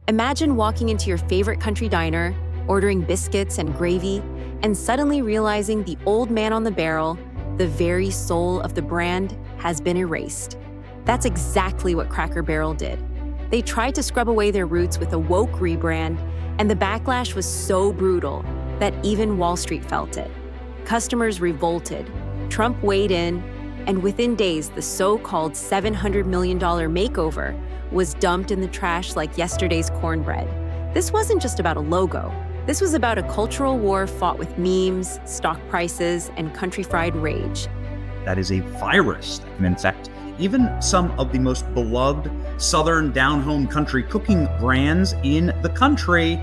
Imagine walking into your favorite country diner, ordering biscuits and gravy, and suddenly realizing the old man on the barrel, the very soul of the brand, has been erased. That's exactly what Cracker Barrel did. They tried to scrub away their roots with a woke rebrand, and the backlash was so brutal that even Wall Street felt it. Customers revolted, Trump weighed in, and within days, the so-called $700 million makeover was dumped in the trash like yesterday's cornbread. This wasn't just about a logo. This was about a cultural war fought with memes, stock prices, and country fried rage. That is a virus that can infect even some of the most beloved Southern down-home country cooking brands in the country,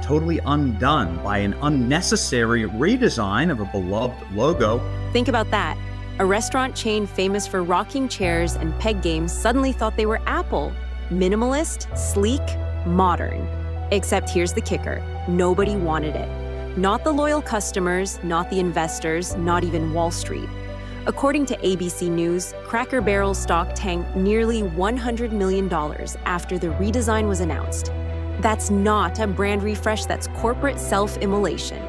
totally undone by an unnecessary redesign of a beloved logo. Think about that. A restaurant chain famous for rocking chairs and peg games suddenly thought they were Apple. Minimalist, sleek, modern. Except here's the kicker. Nobody wanted it. Not the loyal customers, not the investors, not even Wall Street. According to ABC News, Cracker Barrel stock tanked nearly $100 million after the redesign was announced. That's not a brand refresh, that's corporate self-immolation.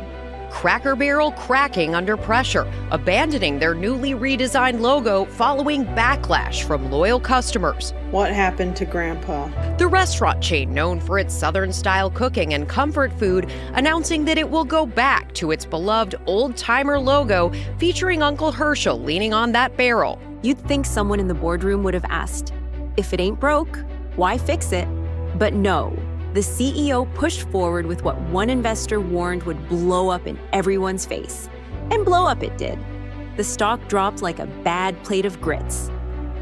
Cracker Barrel cracking under pressure, abandoning their newly redesigned logo following backlash from loyal customers. What happened to Grandpa? The restaurant chain, known for its Southern-style cooking and comfort food, announcing that it will go back to its beloved old-timer logo featuring Uncle Herschel leaning on that barrel. You'd think someone in the boardroom would have asked, if it ain't broke, why fix it? But no. The CEO pushed forward with what one investor warned would blow up in everyone's face. And blow up it did. The stock dropped like a bad plate of grits.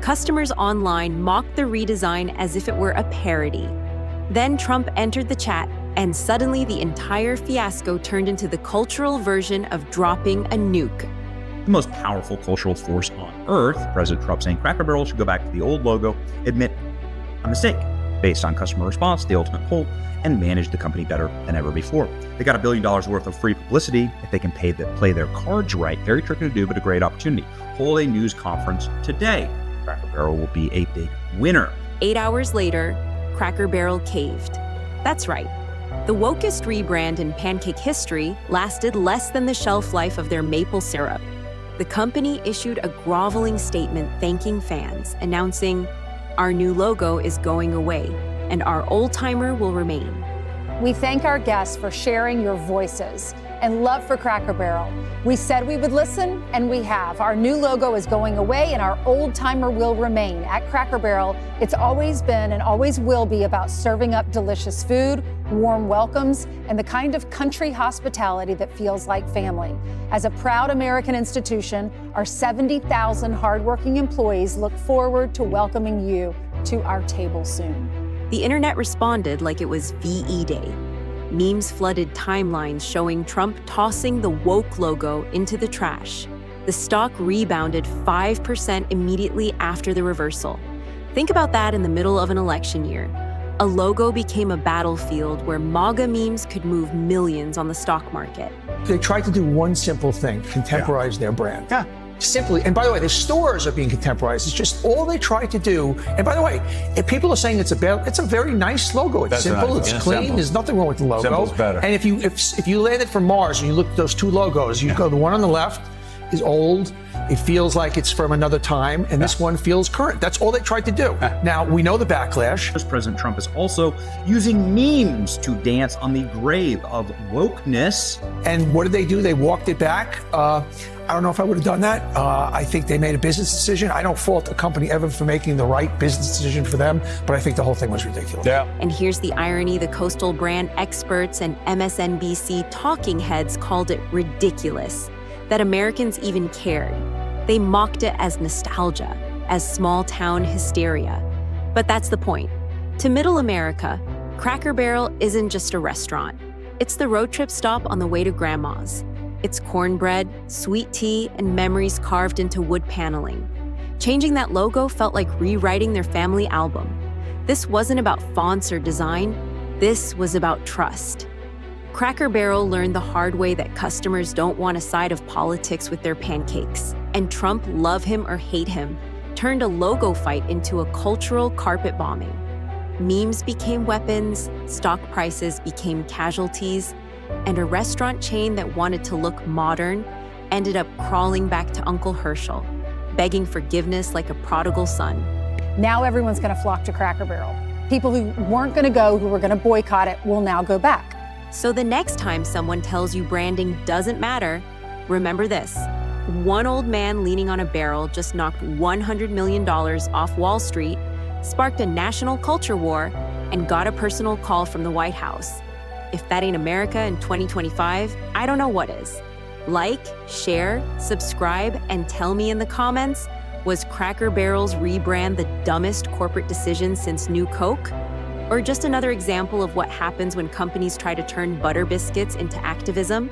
Customers online mocked the redesign as if it were a parody. Then Trump entered the chat, and suddenly the entire fiasco turned into the cultural version of dropping a nuke. The most powerful cultural force on earth, President Trump saying Cracker Barrel should go back to the old logo, admit a mistake, based on customer response, the ultimate poll, and manage the company better than ever before. They got $1 billion worth of free publicity if they can play their cards right. Very tricky to do, but a great opportunity. Hold a news conference today. Cracker Barrel will be a big winner. 8 hours later, Cracker Barrel caved. That's right. The wokest rebrand in pancake history lasted less than the shelf life of their maple syrup. The company issued a groveling statement thanking fans, announcing, "Our new logo is going away, and our old-timer will remain." We thank our guests for sharing your voices and love for Cracker Barrel. We said we would listen, and we have. Our new logo is going away, and our old-timer will remain. At Cracker Barrel, it's always been and always will be about serving up delicious food, warm welcomes, and the kind of country hospitality that feels like family. As a proud American institution, our 70,000 hardworking employees look forward to welcoming you to our table soon. The internet responded like it was VE Day. Memes flooded timelines showing Trump tossing the woke logo into the trash. The stock rebounded 5% immediately after the reversal. Think about that in the middle of an election year. A logo became a battlefield where MAGA memes could move millions on the stock market. They tried to do one simple thing, contemporize their brand. Yeah. Simply, and by the way, the stores are being contemporized. It's just all they tried to do. And by the way, if people are saying it's a very nice logo. It's That's simple, nice. it's Yeah, clean. simple. There's nothing wrong with the logo. Simple's better. And if you landed from Mars and you look at those two logos, you go, the one on the left is old. It feels like it's from another time, and this one feels current. That's all they tried to do. Now, we know the backlash. President Trump is also using memes to dance on the grave of wokeness. And what did they do? They walked it back. I don't know if I would have done that. I think they made a business decision. I don't fault a company ever for making the right business decision for them, but I think the whole thing was ridiculous. Yeah. And here's the irony: the coastal brand experts and MSNBC talking heads called it ridiculous that Americans even cared. They mocked it as nostalgia, as small-town hysteria. But that's the point. To middle America, Cracker Barrel isn't just a restaurant. It's the road trip stop on the way to grandma's. It's cornbread, sweet tea, and memories carved into wood paneling. Changing that logo felt like rewriting their family album. This wasn't about fonts or design. This was about trust. Cracker Barrel learned the hard way that customers don't want a side of politics with their pancakes. And Trump, love him or hate him, turned a logo fight into a cultural carpet bombing. Memes became weapons, stock prices became casualties, and a restaurant chain that wanted to look modern ended up crawling back to Uncle Herschel, begging forgiveness like a prodigal son. Now everyone's going to flock to Cracker Barrel. People who weren't going to go, who were going to boycott it, will now go back. So the next time someone tells you branding doesn't matter, remember this. One old man leaning on a barrel just knocked $100 million off Wall Street, sparked a national culture war, and got a personal call from the White House. If that ain't America in 2025, I don't know what is. Like, share, subscribe, and tell me in the comments, was Cracker Barrel's rebrand the dumbest corporate decision since New Coke? Or just another example of what happens when companies try to turn butter biscuits into activism?